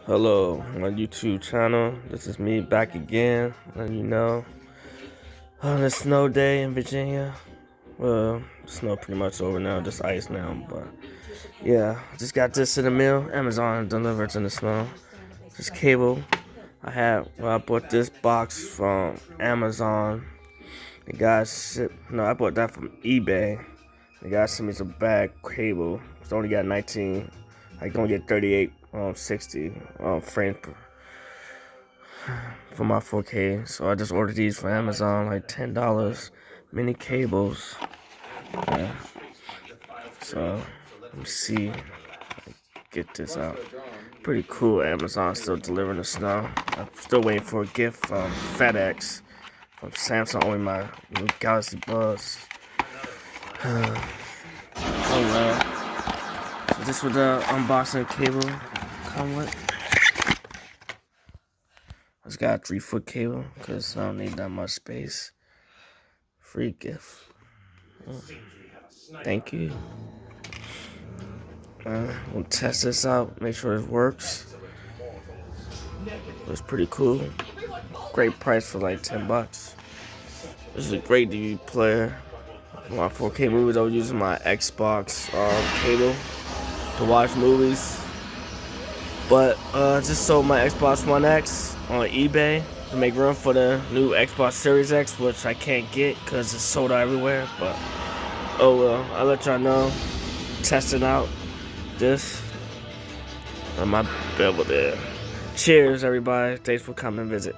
Hello, my YouTube channel. This is me back again, letting you know. On a snow day in Virginia. Well, snow pretty much over now, just ice now, but yeah, just got this in the mail. Amazon delivered in the snow. This cable I bought this box from Amazon. The guy I bought that from eBay. The guy sent me some bad cable. It's only got 19. I can only get 38, 60 frames for my 4K. So I just ordered these from Amazon, like $10. Mini cables. Yeah. So let me see. Get this out. Pretty cool. Amazon still delivering the snow. I'm still waiting for a gift from FedEx. From Samsung, only my new Galaxy Buds. Oh well. So this was the unboxing cable come with. I just got a 3-foot cable because I don't need that much space. Free gift. Thank you. We'll test this out, make sure it works. It's pretty cool. Great price for like $10. This is a great DVD player. My 4K movies, I was using my Xbox cable to watch movies. But just sold my Xbox One X on eBay to make room for the new Xbox Series X, which I can't get because it's sold out everywhere. But oh well, I'll let y'all know. Testing out this on my bill there. Cheers, everybody. Thanks for coming and visit.